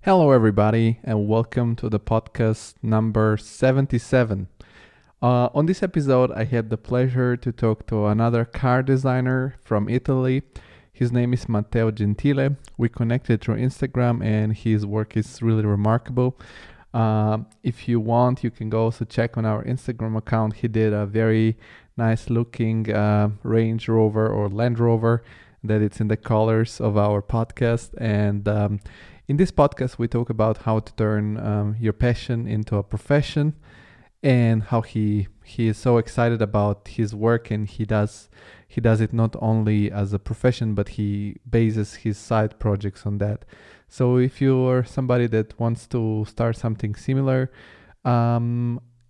Hello, everybody, and welcome to the podcast number 77. On this episode, I had the pleasure to talk to another car designer from Italy. His name is Matteo Gentile. We connected through Instagram, and his work is really remarkable. If you want, you can go also check on our Instagram account. He did a very nice looking Range Rover or Land Rover that it's in the colors of our podcast. And in this podcast, we talk about how to turn your passion into a profession, and how he is so excited about his work, and he does it not only as a profession, but he bases his side projects on that. So if you're somebody that wants to start something similar,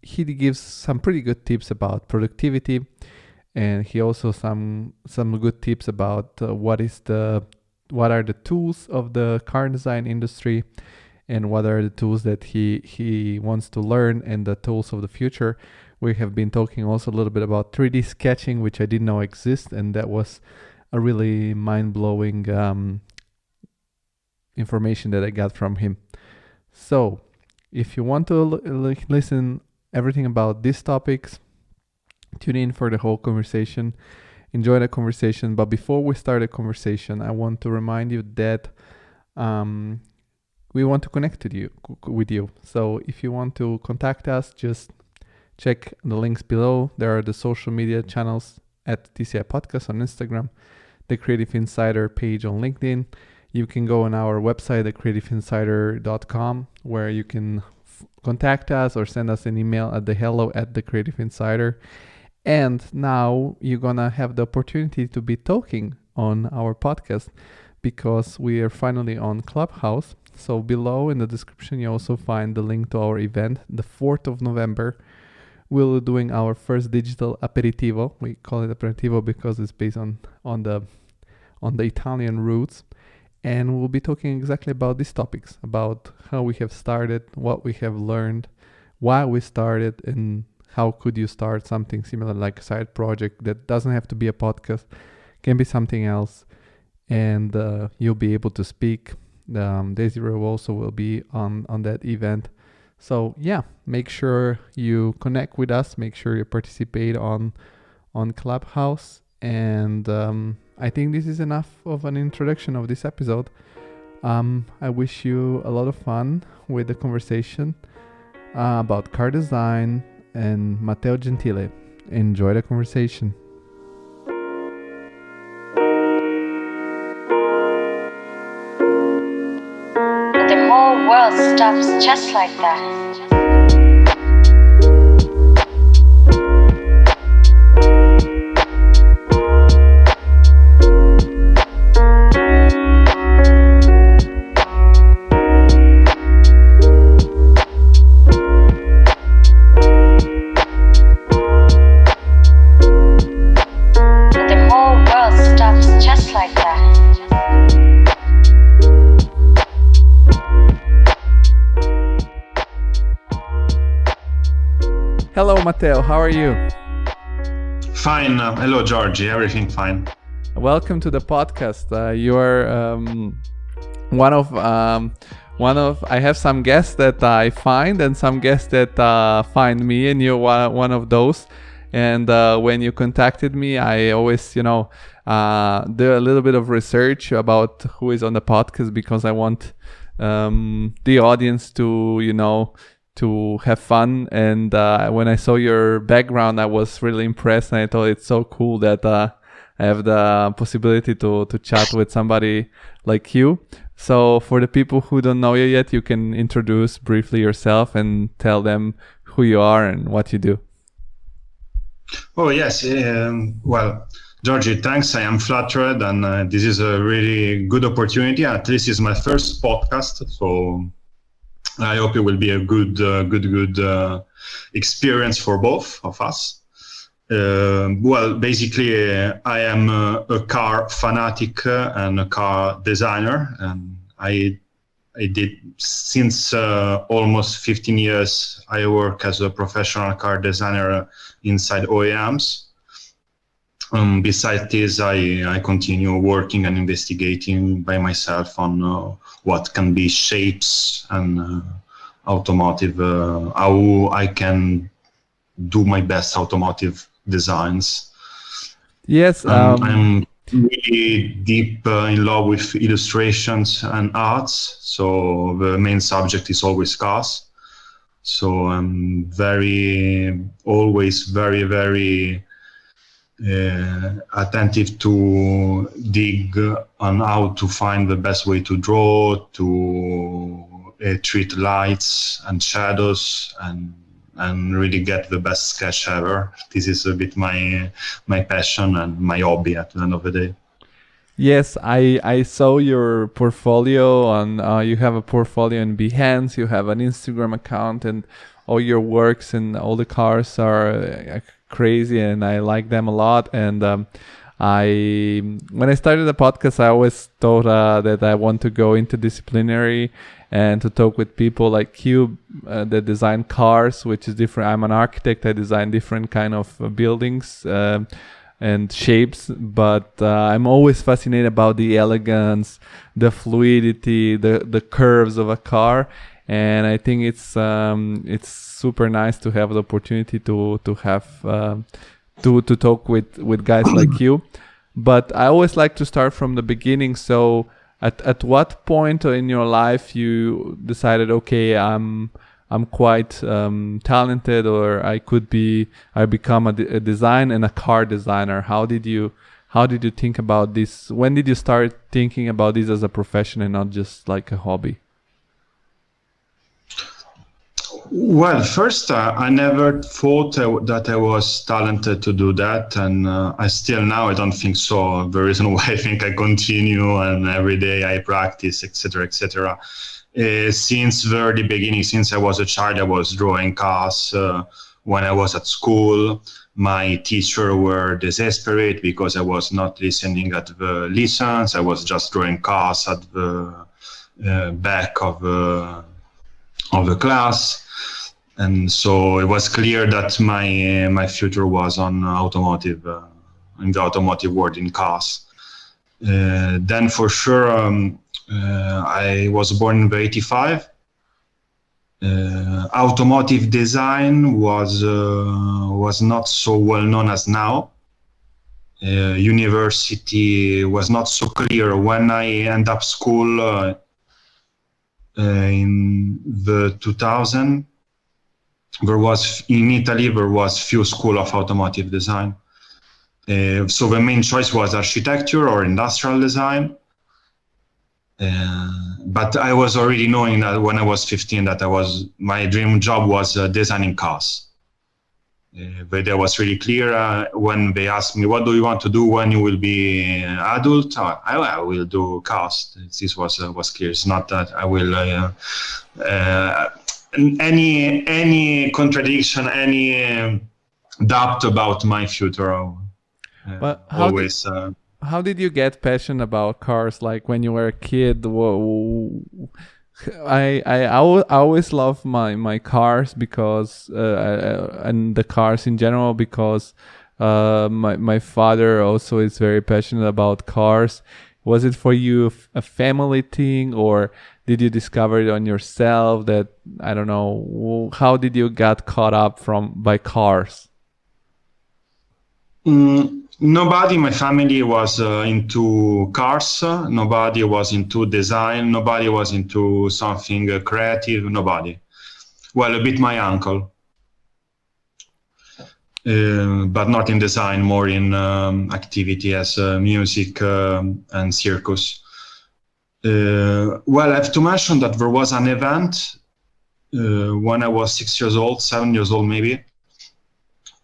he gives some pretty good tips about productivity, and he also some good tips about what are the tools of the car design industry, and what are the tools that he wants to learn, and the tools of the future. We have been talking also a little bit about 3D sketching, which I didn't know exists, and that was a really mind-blowing information that I got from him. So if you want to listen everything about these topics, tune in for the whole conversation. Enjoy the conversation. But before we start the conversation, I want to remind you that we want to connect with you. So if you want to contact us, just check the links below. There are the social media channels at TCI Podcast on Instagram, the Creative Insider page on LinkedIn. You can go on our website, thecreativeinsider.com, where you can contact us or send us an email at hello@thecreativeinsider. And now you're gonna have the opportunity to be talking on our podcast, because we are finally on Clubhouse. So below in the description, you also find the link to our event, the 4th of November. We'll be doing our first digital aperitivo. We call it aperitivo because it's based on the Italian roots. And we'll be talking exactly about these topics, about how we have started, what we have learned, why we started, and how could you start something similar, like a side project that doesn't have to be a podcast, can be something else. And you'll be able to speak. Désirée also will be on that event. So yeah, make sure you connect with us. Make sure you participate on Clubhouse. And I think this is enough of an introduction of this episode. I wish you a lot of fun with the conversation about car design and Matteo Gentile. Enjoy the conversation. The whole world stops just like that. Hello, Matteo. How are you? Fine. Hello, Georgi. Everything fine. Welcome to the podcast. You are one of. I have some guests that I find, and some guests that find me, and you're one of those. And when you contacted me, I always, do a little bit of research about who is on the podcast, because I want the audience to have fun. And when I saw your background, I was really impressed, and I thought it's so cool that I have the possibility to chat with somebody like you. So for the people who don't know you yet, you can introduce briefly yourself and tell them who you are and what you do. Oh, yes. Well, Georgi, thanks. I am flattered, and this is a really good opportunity. At least it's my first podcast, so I hope it will be a good experience for both of us. Well, basically, I am a car fanatic and a car designer, and I did since almost 15 years. I work as a professional car designer inside OEMs. Besides this, I continue working and investigating by myself on what can be shapes and automotive, how I can do my best automotive designs. Yes. I'm really deep in love with illustrations and arts, so the main subject is always cars. So I'm always very attentive to dig on how to find the best way to draw, to treat lights and shadows, and really get the best sketch ever. This is a bit my passion and my hobby at the end of the day. Yes, I saw your portfolio on. You have a portfolio in Behance. You have an Instagram account, and all your works and all the cars are crazy, and I like them a lot. And when I started the podcast, I always thought that I want to go interdisciplinary and to talk with people like you that design cars, which is different. I'm an architect. I design different kind of buildings and shapes, but I'm always fascinated about the elegance, the fluidity, the curves of a car. And I think it's super nice to have the opportunity to have to talk with guys like you. But I always like to start from the beginning. So at what point in your life you decided, okay, I'm quite talented, or I become a design and a car designer? How did you think about this? When did you start thinking about this as a profession and not just like a hobby? Well, first, I never thought that I was talented to do that, and I still now I don't think so. The reason why I think I continue and every day I practice, etc., etc. Since the early beginning, since I was a child, I was drawing cars. When I was at school, my teachers were desperate because I was not listening at the lessons. I was just drawing cars at the back of the class. And so it was clear that my future was on automotive, in the automotive world, in cars. Then for sure, I was born in 1985. Automotive design was not so well known as now. University was not so clear. When I ended up school in the 2000, in Italy there was few school of automotive design. So the main choice was architecture or industrial design. But I was already knowing that when I was 15 that my dream job was designing cars. But that was really clear when they asked me, what do you want to do when you will be adult? I will do cars. This was clear. It's not that I will any contradiction, any doubt about my future. But Always. How did you get passionate about cars? Like when you were a kid, I always love my cars because and the cars in general because my father also is very passionate about cars. Was it for you a family thing, or did you discover it on yourself? That I don't know. How did you get caught up by cars? Nobody in my family was into cars. Nobody was into design. Nobody was into something creative. Nobody. Well, a bit my uncle, but not in design, more in activity as music and circus. Well, I have to mention that there was an event when I was 6 years old, 7 years old maybe.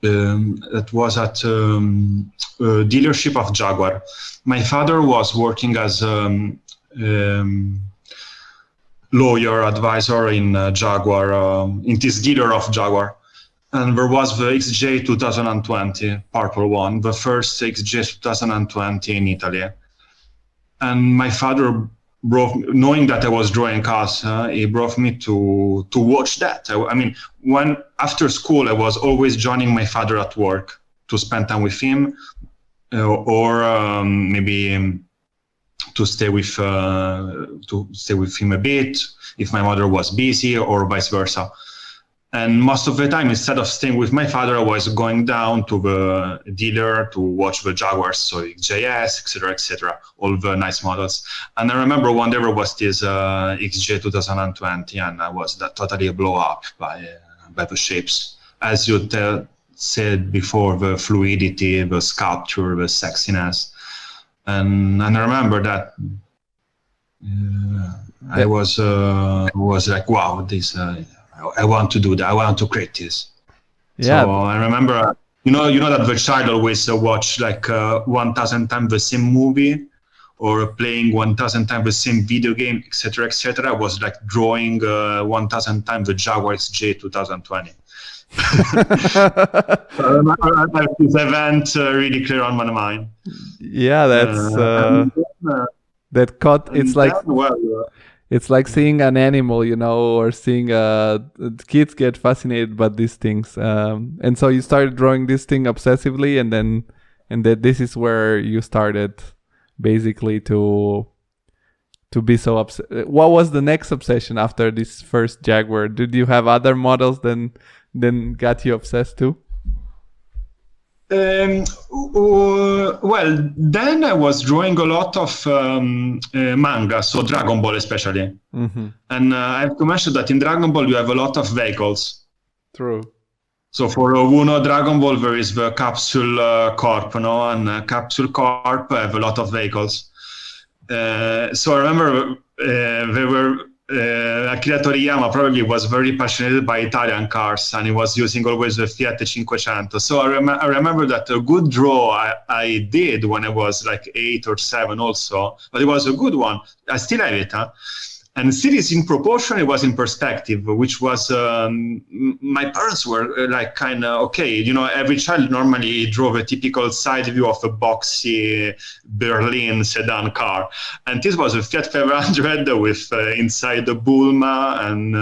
That was at a dealership of Jaguar. My father was working as lawyer advisor in Jaguar, in this dealer of Jaguar. And there was the XJ 2020, Purple One, the first XJ 2020 in Italy. And my father knowing that I was drawing cars, he brought me to watch that. I mean, when after school, I was always joining my father at work to spend time with him. or maybe to stay with him a bit if my mother was busy, or vice versa. And most of the time, instead of staying with my father, I was going down to the dealer to watch the Jaguars, so XJS, etc., all the nice models. And I remember one day there was this XJ 2020, and I was totally blown up by the shapes. As you said before, the fluidity, the sculpture, the sexiness. And I remember that I was like, wow, this... I want to do that. I want to create this. Yeah. So I remember, you know that the child always watch like 1,000 times the same movie, or playing 1,000 times the same video game, etc., etc. I was like drawing 1,000 times the Jaguar XJ 2020. I remember this event really clear on my mind. Yeah, that's that caught. It's like. It's like seeing an animal, or seeing kids get fascinated by these things. And so you started drawing this thing obsessively, and then this is where you started basically to be so obsessed. What was the next obsession after this first Jaguar? Did you have other models then got you obsessed too? Well, then I was drawing a lot of manga, so Dragon Ball especially. Mm-hmm. And I have to mention that in Dragon Ball you have a lot of vehicles. True. So for Uno Dragon Ball there is the Capsule Corp, and Capsule Corp have a lot of vehicles. So I remember there were Akira Toriyama probably was very passionate by Italian cars, and he was using always the Fiat 500. So I remember that a good draw I did when I was like 8 or 7 also, but it was a good one. I still have it, and still is in proportion, it was in perspective, which was, my parents were like kind of, okay, every child normally drove a typical side view of a boxy Berlin sedan car. And this was a Fiat 500 with inside the Bulma and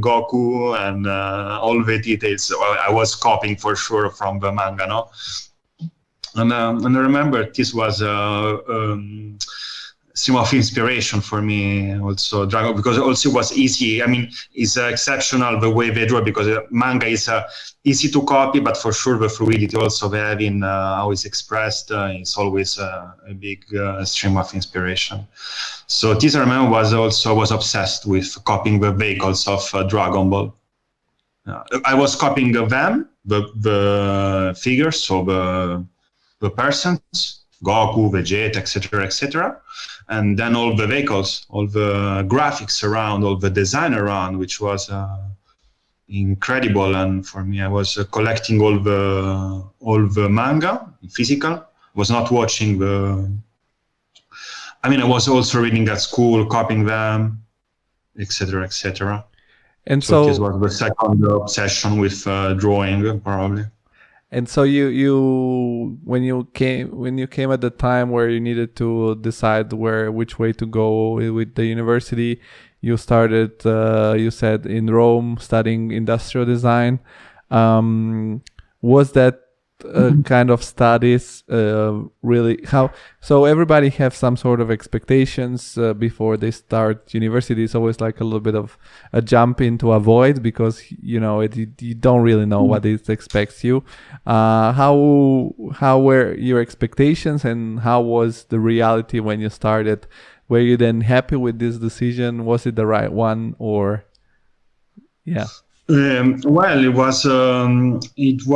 Goku and all the details. So I was copying for sure from the manga, no? And I remember this was stream of inspiration for me also, Dragon, because also it was easy. I mean, it's exceptional the way they draw, because manga is easy to copy, but for sure the fluidity also they have in how it's expressed is always a big stream of inspiration. So this, I remember, was obsessed with copying the vehicles of Dragon Ball. I was copying them, the figures, so the persons, Goku, Vegeta, etc., and then all the vehicles, all the graphics around, all the design around, which was incredible. And for me, I was collecting all the manga in physical. Was not watching I was also reading at school, copying them, etc., etc. And so this was the second obsession with drawing, probably. And so you when you came at the time where you needed to decide which way to go with the university, you started you said in Rome studying industrial design. Was that kind of studies really how? So everybody have some sort of expectations before they start university. It's always like a little bit of a jump into a void, because you don't really know what it expects you. How were your expectations, and how was the reality when you started? Were you then happy with this decision? Was it the right one, or yeah? Well, it was. If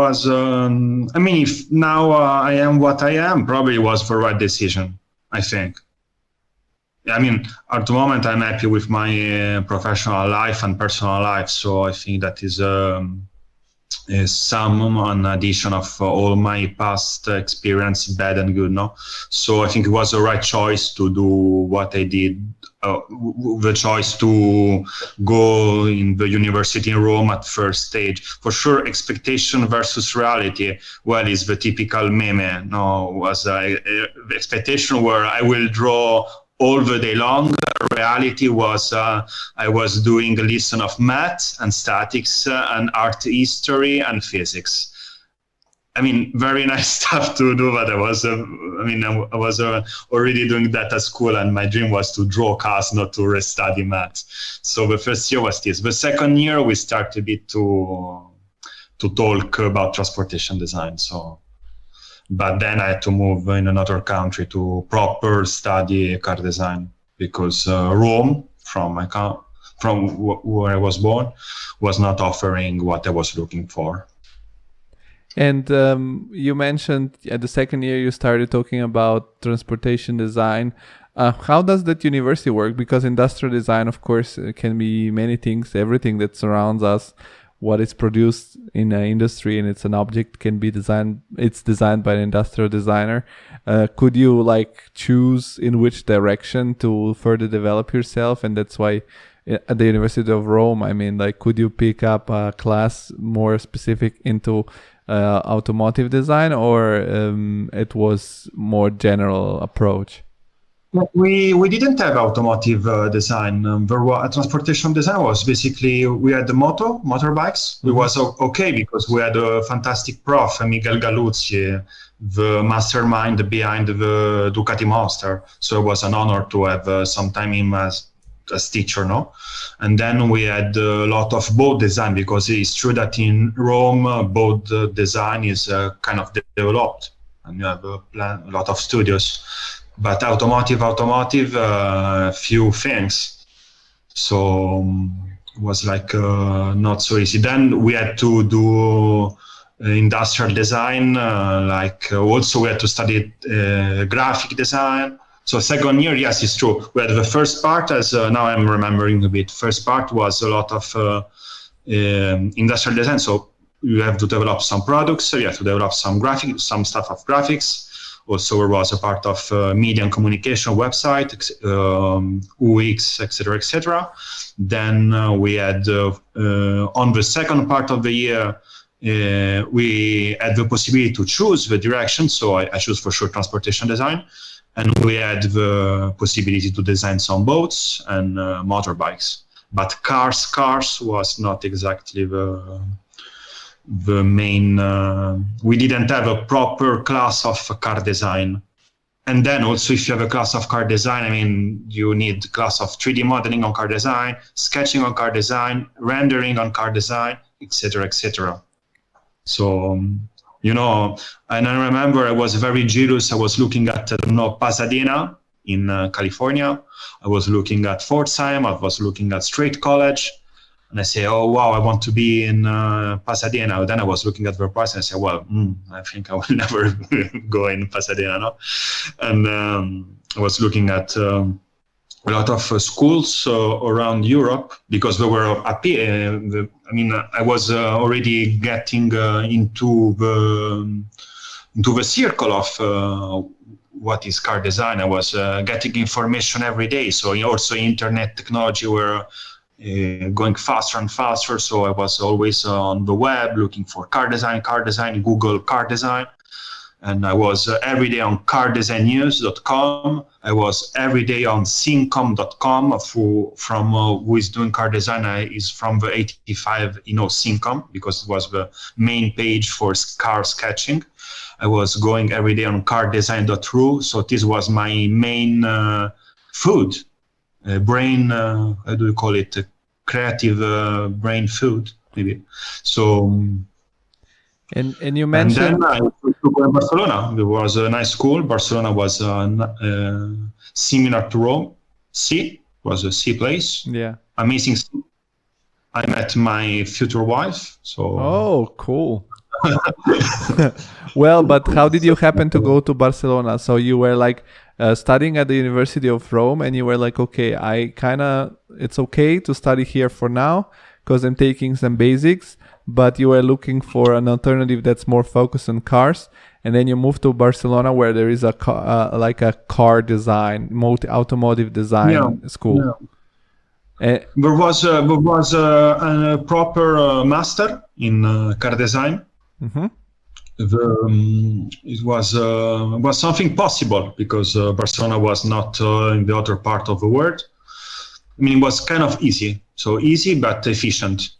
now I am what I am, probably was the right decision, I think. I mean, at the moment, I'm happy with my professional life and personal life. So I think that is some an addition of all my past experience, bad and good, no? So I think it was the right choice to do what I did. The choice to go in the university in Rome at first stage. For sure, expectation versus reality, well, is the typical meme. No, was expectation where I will draw all the day long. Reality was I was doing a lesson of math and statics and art history and physics. I mean, very nice stuff to do, but I was already doing that at school, and my dream was to draw cars, not to restudy math. So the first year was this. The second year, we started a bit to talk about transportation design. So, but then I had to move in another country to proper study car design, because Rome, from where I was born, was not offering what I was looking for. And you mentioned at the second year you started talking about transportation design. How does that university work? Because industrial design, of course, can be many things. Everything that surrounds us, what is produced in an industry and it's an object, can be designed. It's designed by an industrial designer. Could you choose in which direction to further develop yourself? And that's why at the University of Rome, could you pick up a class more specific into automotive design, or it was more general approach? We didn't have automotive design. Transportation design was basically, we had the motorbikes. Mm-hmm. It was okay because we had a fantastic prof, Miguel Galuzzi, the mastermind behind the Ducati Monster. So it was an honor to have some time him as teacher, no? And then we had a lot of boat design, because it's true that in Rome, boat design is kind of developed, and you have a lot of studios. But automotive, few things. So it was not so easy. Then we had to do industrial design, also we had to study graphic design. So second year, yes, it's true. We had the first part, as now I'm remembering a bit. First part was a lot of industrial design. So you have to develop some products. So you have to develop some stuff of graphics. Also, there was a part of media and communication website, UX, etc., etc. Then we had on the second part of the year, we had the possibility to choose the direction. So I chose for sure transportation design. And we had the possibility to design some boats and motorbikes. But cars was not exactly the main. We didn't have a proper class of car design. And then also, if you have a class of car design, you need class of 3D modeling on car design, sketching on car design, rendering on car design, etc., etc. So. And I remember I was very jealous. I was looking at, Pasadena in California. I was looking at Pforzheim. I was looking at Strait College. And I say, oh, wow, I want to be in Pasadena. Then I was looking at the price and I said, well, I think I will never go in Pasadena. No? And I was looking at a lot of schools around Europe, because there were I was already getting into the circle of what is car design. I was getting information every day. So also internet technology were going faster and faster. So I was always on the web looking for car design, Google car design. And I was every day on cardesignnews.com. I was every day on syncom.com, who is doing car design is from the 85, Syncom, because it was the main page for car sketching. I was going every day on cardesign.ru. So this was my main food, brain, how do you call it? Creative brain food, maybe. So... And you mentioned... And then I went to Barcelona. It was a nice school. Barcelona was similar to Rome. Was a sea place. Yeah. Amazing sea. I met my future wife. So. Oh, cool. Well, but how did you happen to go to Barcelona? So you were studying at the University of Rome, and you were okay, it's okay to study here for now because I'm taking some basics. But you were looking for an alternative that's more focused on cars, and then you moved to Barcelona, where there is a car design, automotive design school. Yeah. There was a proper master in car design. Mm-hmm. It was something possible, because Barcelona was not in the other part of the world. It was kind of easy, so easy but efficient.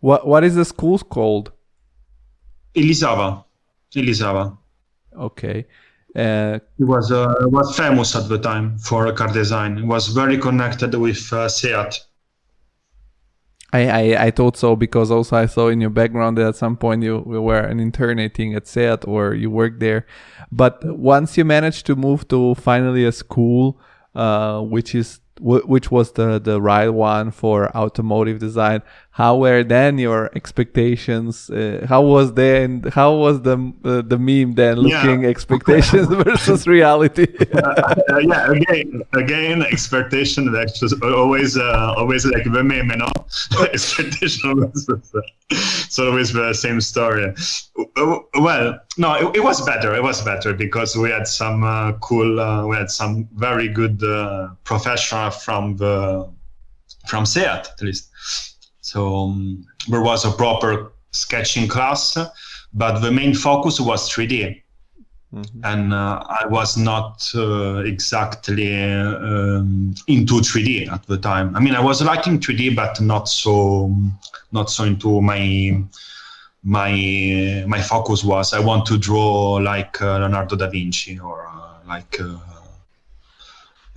What is the school called? Elisava. Elisava. Okay. He was famous at the time for car design. He was very connected with Seat. I thought so, because also I saw in your background that at some point you were an interning at Seat, or you worked there. But once you managed to move to finally a school, which was the right one for automotive design, how were then your expectations? How was the meme then looking? Yeah. Expectations versus reality. Again, expectation is always like the meme, you know. Expectation versus, it's always the same story. Well, no, it was better. It was better because we had some we had some very good professional from Seat, at least. So there was a proper sketching class, but the main focus was 3D. Mm-hmm. And I was not exactly into 3D at the time. I mean, I was liking 3D, but not so into my focus was I want to draw like Leonardo da Vinci or like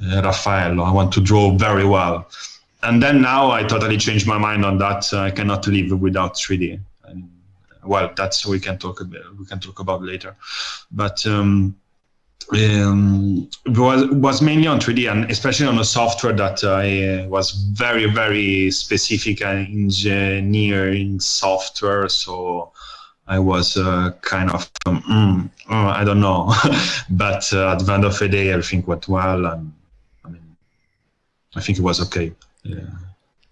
Raffaello. I want to draw very well. And then now I totally changed my mind on that. I cannot live without 3D. And, well, that's we can talk about later. But it was mainly on 3D, and especially on a software that I was very, very specific engineering software. So I was kind of I don't know. But at the end of the day, everything went well, and I think it was okay. Yeah.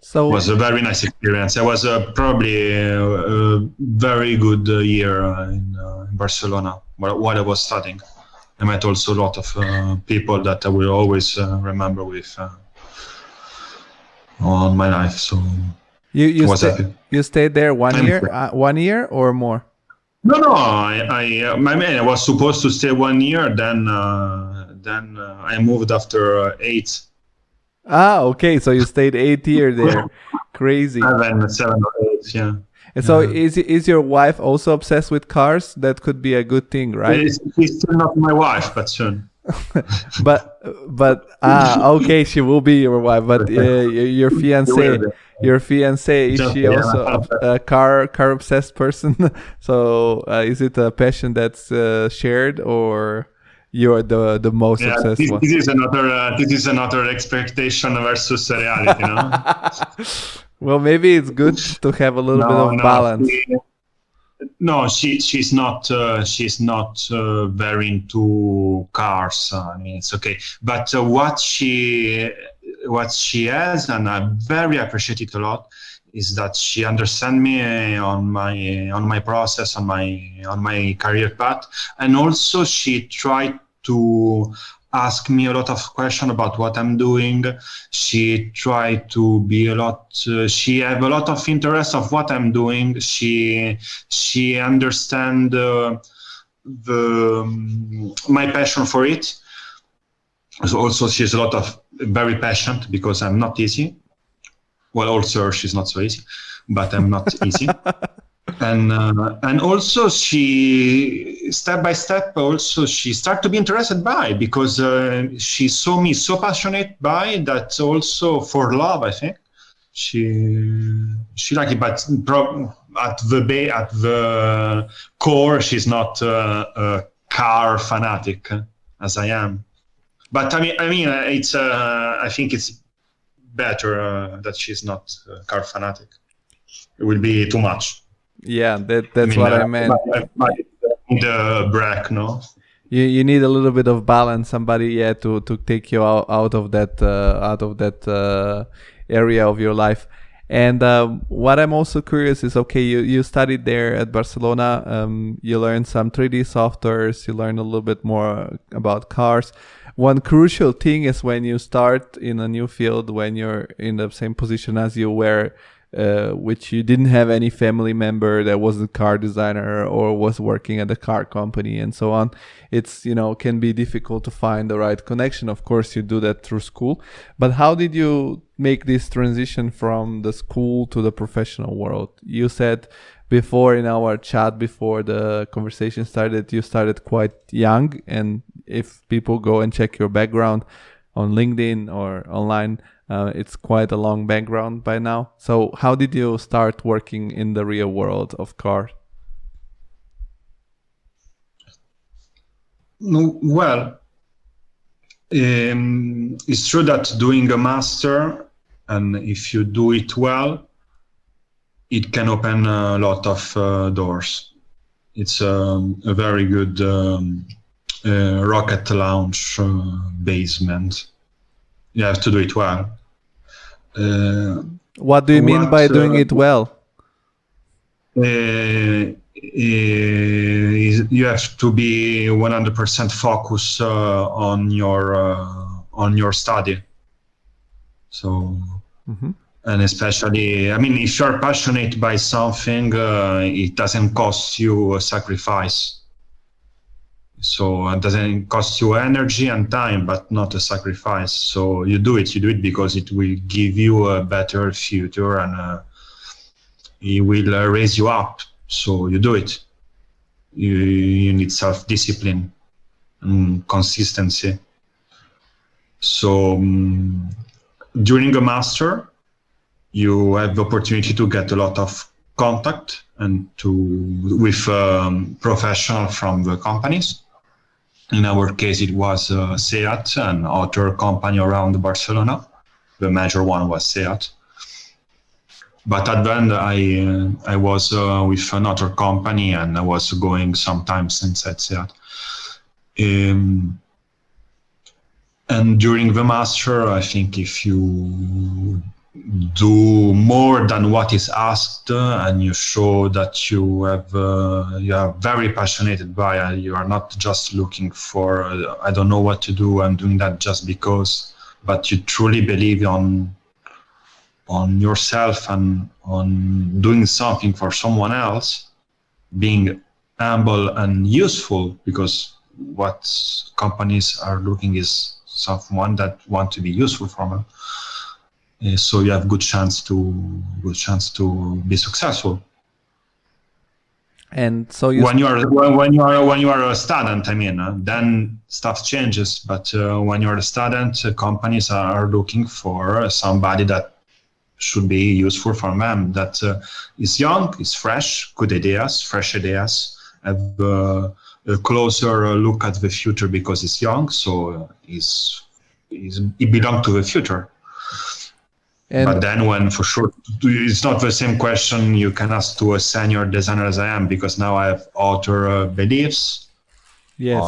So it was a very nice experience. It was probably a very good year in Barcelona while I was studying. I met also a lot of people that I will always remember with all my life. So you stayed there 1 year, 1 year or more? No. I was supposed to stay 1 year. Then I moved after 8. Ah, okay. So you stayed 8 years there. Crazy. 7 or 8, yeah. And so is your wife also obsessed with cars? That could be a good thing, right? She's still not my wife, but soon. but okay, she will be your wife. But your fiance, is she also a car obsessed person? So is it a passion that's shared, or you're the most obsessed one? This is another expectation versus reality, you know. Well, maybe it's good to have a little bit of balance. She's not very into cars. I mean, it's okay. But what she has, and I very appreciate it a lot, is that she understands me on my process, on my career path, and also she tried to ask me a lot of questions about what I'm doing. She tried to be she have a lot of interest of what I'm doing. She understand my passion for it. So also she's a lot of very passionate because I'm not easy. Well, also she's not so easy, but I'm not easy. And also she step by step also she started to be interested by, because she saw me so passionate by that, also for love, I think she liked it, but at the core she's not a car fanatic as I am. But I mean it's I think it's better that she's not a car fanatic. It will be too much. Yeah, that's what I meant. The break, no. You need a little bit of balance, somebody, to take you out of that area of your life. And what I'm also curious is, okay, you studied there at Barcelona. You learned some 3D softwares. You learned a little bit more about cars. One crucial thing is when you start in a new field, when you're in the same position as you were which you didn't have any family member that was a car designer or was working at a car company and so on, it's, can be difficult to find the right connection. Of course, you do that through school. But how did you make this transition from the school to the professional world? You said before in our chat, before the conversation started, you started quite young. And if people go and check your background on LinkedIn or online, it's quite a long background by now. So how did you start working in the real world of cars? Well, it's true that doing a master, and if you do it well, it can open a lot of doors. It's a very good rocket launch basement. You have to do it well. What do you mean by doing it well? You have to be 100% focused on your study. So, and especially, if you're passionate by something, it doesn't cost you a sacrifice. So it doesn't cost you energy and time, but not a sacrifice. So you do it because it will give you a better future and it will raise you up. So you do it. You need self-discipline and consistency. So during a master, you have the opportunity to get a lot of contact and with professionals from the companies. In our case, it was SEAT, an auto company around Barcelona. The major one was SEAT. But at the end, I was with another company, and I was going sometimes inside SEAT. And during the master, I think if you do more than what is asked and you show that you are very passionate by it, you are not just looking for I don't know what to do, I'm doing that just because, but you truly believe on yourself and on doing something for someone else, being humble and useful, because what companies are looking is someone that want to be useful for them. So you have good chance to be successful. And so when you are a student, then stuff changes. But when you are a student, companies are looking for somebody that should be useful for them. That is young, is fresh, fresh ideas, have a closer look at the future because it's young. So it belongs to the future. But then when for sure, it's not the same question you can ask to a senior designer as I am, because now I have author beliefs. Yes.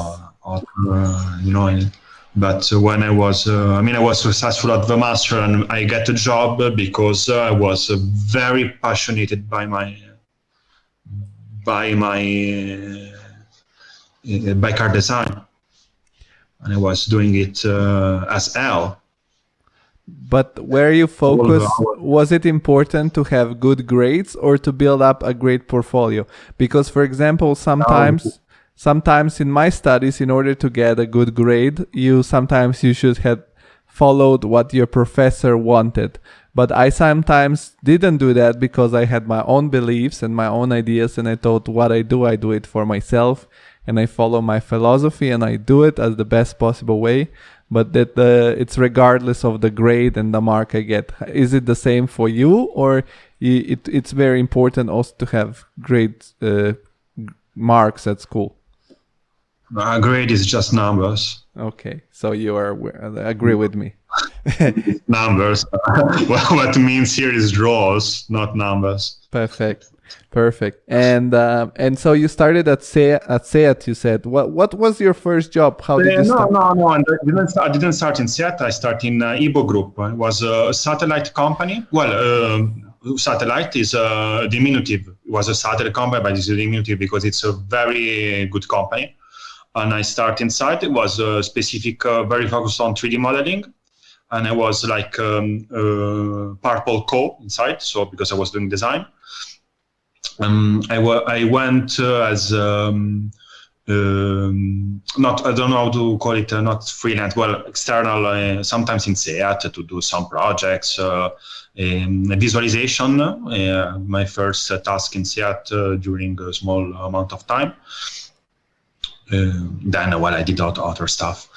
But when I was, I was successful at the master and I get a job because I was very passionate by car design. And I was doing it as L. But where you focus, was it important to have good grades or to build up a great portfolio? Because, for example, sometimes in my studies, in order to get a good grade, you should have followed what your professor wanted. But I sometimes didn't do that because I had my own beliefs and my own ideas, and I thought what I do it for myself, and I follow my philosophy and I do it as the best possible way. But that it's regardless of the grade and the mark I get. Is it the same for you, or it's very important also to have great marks at school? Grade is just numbers. Okay, so you agree with me. Numbers. Well, what it means here is draws, not numbers. Perfect. And so you started at SEAT, you said. What was your first job? How did you start? No. I didn't start in SEAT. I started in Ibo Group. It was a satellite company. Well, satellite is a diminutive. It was a satellite company, but it's a diminutive because it's a very good company. And I started inside. It was specific, very focused on 3D modeling. and I was like purple co inside. So because I was doing design, I went as not, I don't know how to call it, not freelance, well, external, sometimes in SEAT to do some projects, visualization, my first task in SEAT during a small amount of time. Then, well, I did other stuff.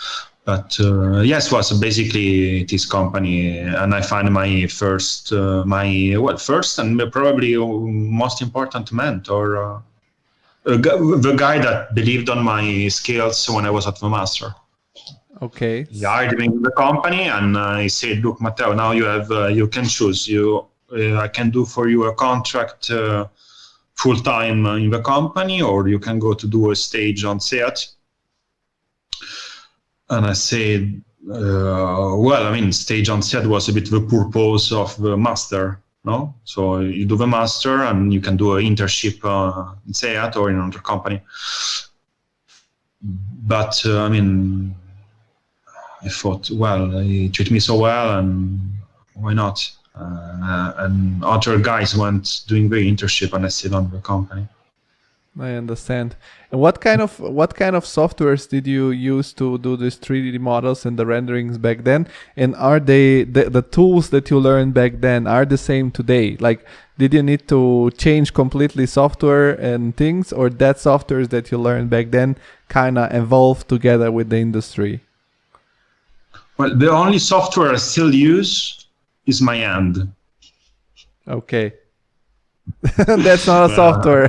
But yes, was basically this company, and I find my first, first and probably most important mentor, the guy that believed on my skills when I was at the master. Okay. He hired me in the company, and I said, "Look, Matteo, now you have, you can choose. I can do for you a contract full time in the company, or you can go to do a stage on SEAT." And I said, well, I mean, stage on SEAT was a bit the purpose of the master. No, so you do the master and you can do an internship in SEAT or in another company. But I mean, I thought, well, he treated me so well, and why not? And other guys went doing the internship, and I stayed on the company. I understand. And what kind of softwares did you use to do these 3D models and the renderings back then? And are they the tools that you learned back then are the same today? Like, did you need to change completely software and things, or that softwares that you learned back then kind of evolved together with the industry? Well, the only software I still use is my hand. Okay. That's not a software.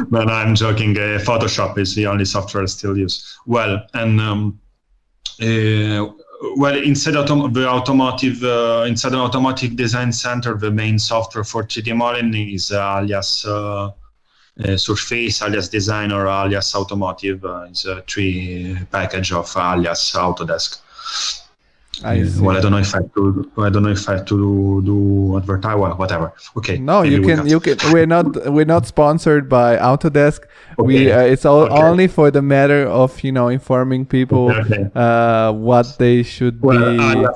But I'm joking. Photoshop is the only software I still use. Well, and inside the inside an automotive design center, the main software for 3D modeling is alias Surface, alias Designer, alias Automotive. It's a 3 package of alias Autodesk. Well, I don't know if I have to do advertise. Well, whatever. Okay. No, you can. We're not sponsored by Autodesk. Okay. It's only for the matter of informing people what they should be.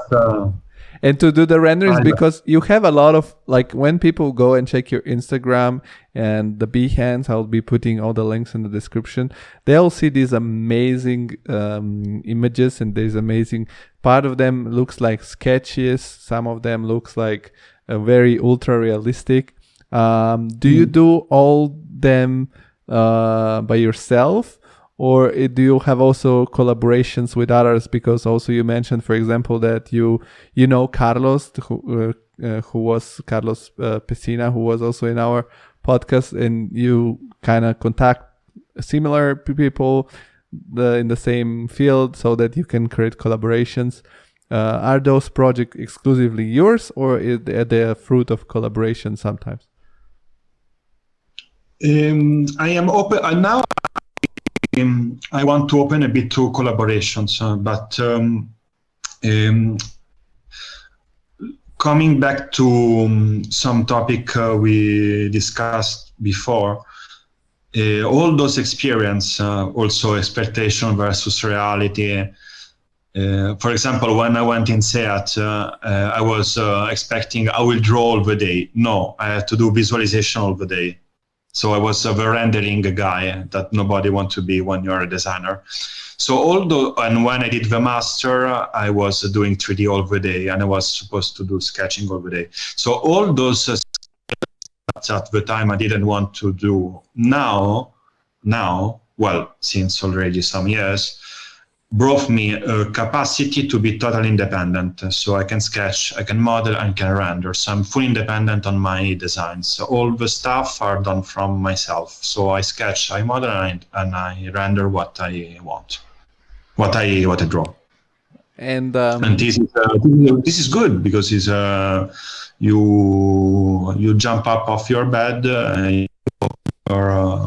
And to do the renderings, because you have a lot of, like, when people go and check your Instagram and the Behance, I'll be putting all the links in the description. They'll see these amazing images, and there's amazing. Part of them looks like sketches. Some of them looks like very ultra realistic. Do you do all them by yourself? Or do you have also collaborations with others? Because also you mentioned, for example, that you know Carlos, who was Carlos Pesina, who was also in our podcast, and you kind of contact similar people in the same field so that you can create collaborations. Are those projects exclusively yours, or are they a fruit of collaboration sometimes? I am open now. I want to open a bit to collaborations, but coming back to some topic we discussed before, all those experience, also expectation versus reality. For example, when I went in SEAT, I was expecting I will draw all the day. No, I had to do visualization all the day. So I was a rendering guy that nobody wants to be when you're a designer. So and when I did the master, I was doing 3D all the day, and I was supposed to do sketching all the day. So all those at the time I didn't want to do. Now, well, since already some years, brought me a capacity to be totally independent. So I can sketch, I can model, and can render. So I'm fully independent on my designs. So all the stuff are done from myself. So I sketch, I model, and I render what I want, what I draw. And this is good, because it's you jump up off your bed, your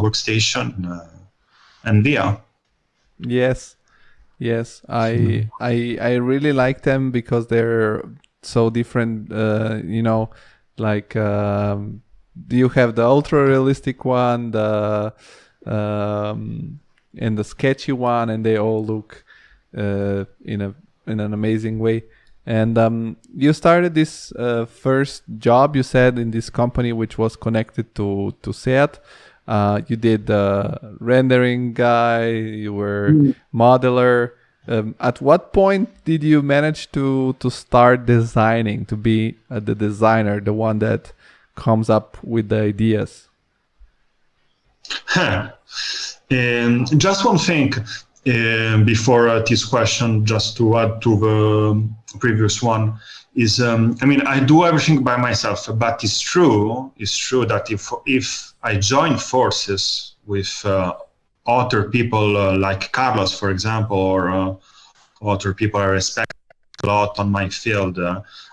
workstation, and via. Yes, I really like them because they're so different. Like you have the ultra realistic one, and the sketchy one, and they all look in a in an amazing way. And you started this first job, you said, in this company which was connected to SEAT. You did the rendering guy, you were modeler. At what point did you manage to start designing, to be the designer, the one that comes up with the ideas? Just one thing before this question, just to add to the previous one, is I do everything by myself, but it's true that if I join forces with other people like Carlos, for example, or other people I respect a lot on my field,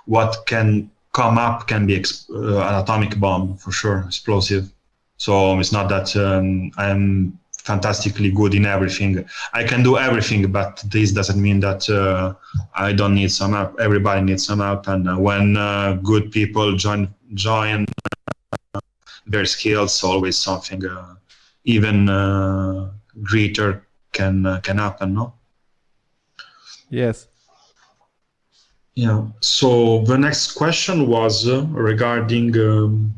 what can come up can be an atomic bomb, for sure, explosive. So it's not that I'm fantastically good in everything. I can do everything, but this doesn't mean that I don't need some help. Everybody needs some help, and when good people join their skills, always something even greater can happen. No. Yes. Yeah. So the next question was regarding.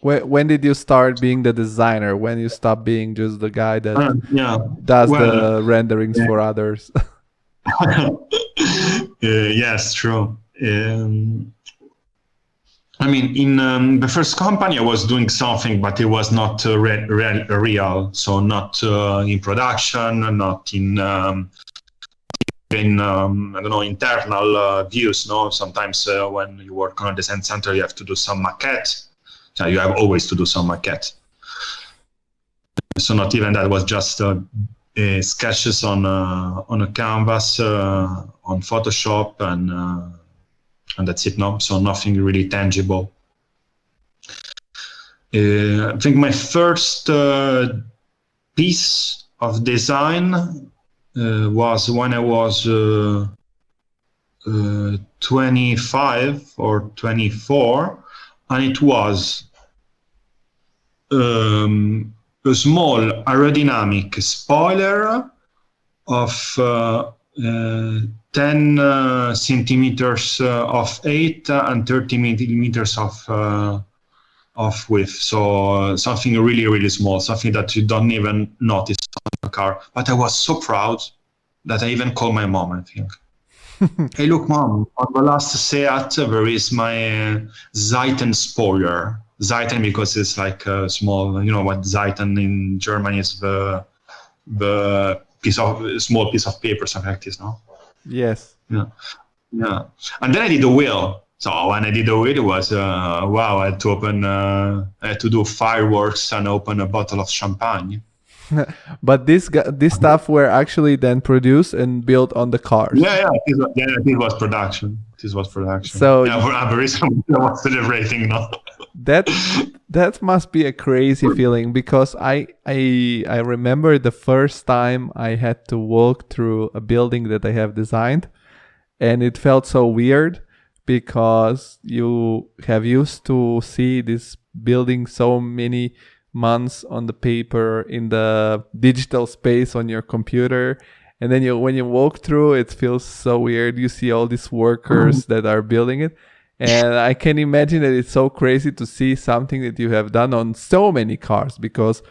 When did you start being the designer? When you stopped being just the guy that does the renderings for others? Yes, true. In the first company, I was doing something, but it was not real. So not in production, not in internal views. No, sometimes when you work on a design center, you have to do some maquette. So you have always to do some maquette. So not even that, was just sketches on a canvas on Photoshop, and that's it. No, so nothing really tangible. I think my first piece of design was when I was 25 or 24. And it was a small aerodynamic spoiler of 10 centimeters of 8 and 30 millimeters of width. So something really, really small, something that you don't even notice on the car. But I was so proud that I even called my mom, I think. Hey, look, Mom, on the last Seat, there is my Zeiten spoiler. Zeiten, because it's like a small, you know what Zeiten in Germany is, the small piece of paper, something like this, no? Yes. Yeah. And then I did the wheel. So when I did the wheel, it was, wow, I had to do fireworks and open a bottle of champagne. But this stuff were actually then produced and built on the cars. Yeah, it was production. So for other reason, I was celebrating now. That must be a crazy feeling, because I remember the first time I had to walk through a building that I have designed, and it felt so weird because you have used to see this building so many months on the paper in the digital space on your computer, and then when you walk through, it feels so weird. You see all these workers that are building it, and I can imagine that it's so crazy to see something that you have done on so many cars, because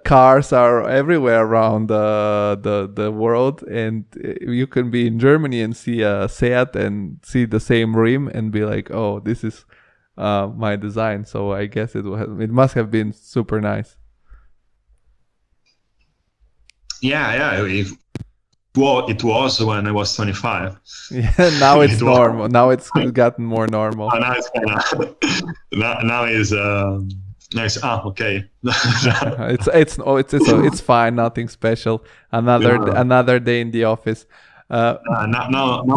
cars are everywhere around the world, and you can be in Germany and see a Seat and see the same rim and be like, oh, this is my design. So I guess it must have been super nice. Yeah. It was when I was 25. Yeah, now it's normal. Now it's gotten more normal. Now it's now is nice. Okay. It's fine. Nothing special. Another day in the office. Now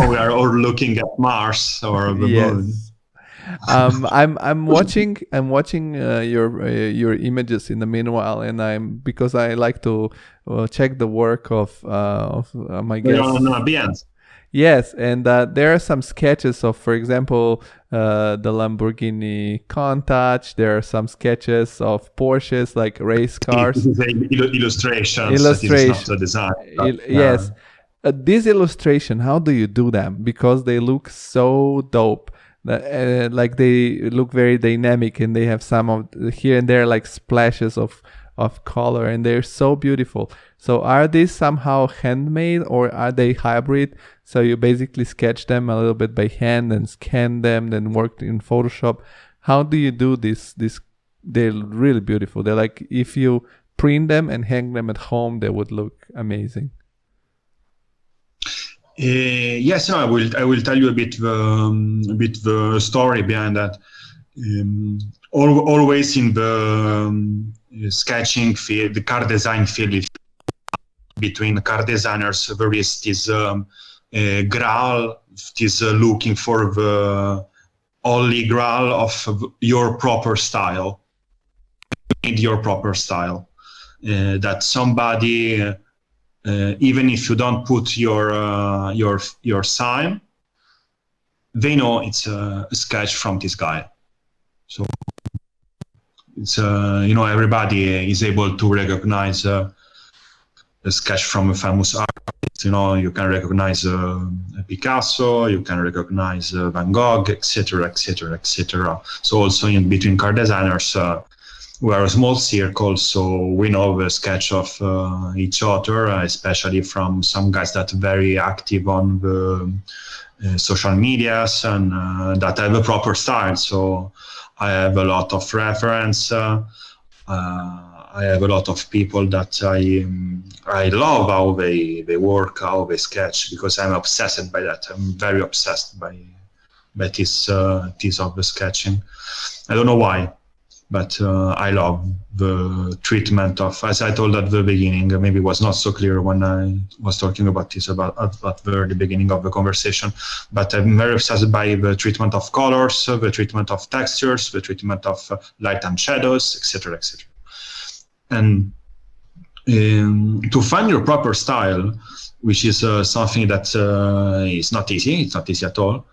we are all looking at Mars or the moon. I'm watching your images in the meanwhile, and because I like to check the work of my guests. Yes, and there are some sketches of, for example, the Lamborghini Countach. There are some sketches of Porsches, like race cars. Illustrations. It is not a design. Yes. This illustration, how do you do them? Because they look so dope. Like they look very dynamic, and they have some of here and there like splashes of color, and they're so beautiful. So are these somehow handmade, or are they hybrid? So you basically sketch them a little bit by hand and scan them, then work in Photoshop. How do you do this? They're really beautiful. They're like, if you print them and hang them at home, they would look amazing. Yes, I will tell you a bit the story behind that. Always in the sketching field, the car design field, between car designers, there is this graal, this looking for the holy graal of your proper style. You need your proper style. That somebody, even if you don't put your sign, they know it's a sketch from this guy. So it's everybody is able to recognize a sketch from a famous artist. You can recognize Picasso, you can recognize Van Gogh, etc., etc., etc. So also in between car designers, we are a small circle, so we know the sketch of each other, especially from some guys that are very active on the social medias and that have a proper style. So I have a lot of reference. I have a lot of people that I love how they work, how they sketch, because I'm obsessed by that. I'm very obsessed by this of the sketching. I don't know why, but I love the treatment of, as I told at the beginning, maybe it was not so clear when I was talking about this at the very beginning of the conversation, but I'm very obsessed by the treatment of colors, the treatment of textures, the treatment of light and shadows, etc., etc. And to find your proper style, which is something that is not easy, it's not easy at all.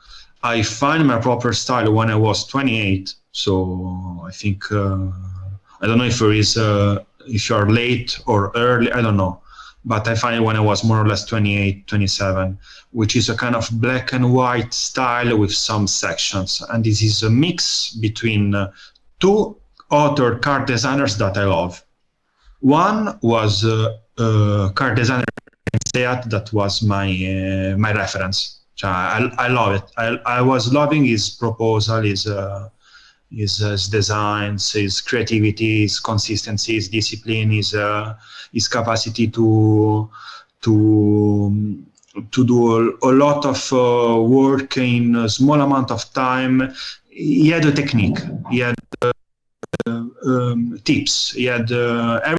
I find my proper style when I was 28. So I think, I don't know if there is, if you're late or early, I don't know. But I find it when I was more or less 28, 27, which is a kind of black and white style with some sections. And this is a mix between two other car designers that I love. One was a car designer in Seat that was my reference. I love it. I was loving his proposal, his designs, his creativity, his consistency, his discipline, his capacity to do a lot of work in a small amount of time. He had a technique. He had tips. He had everything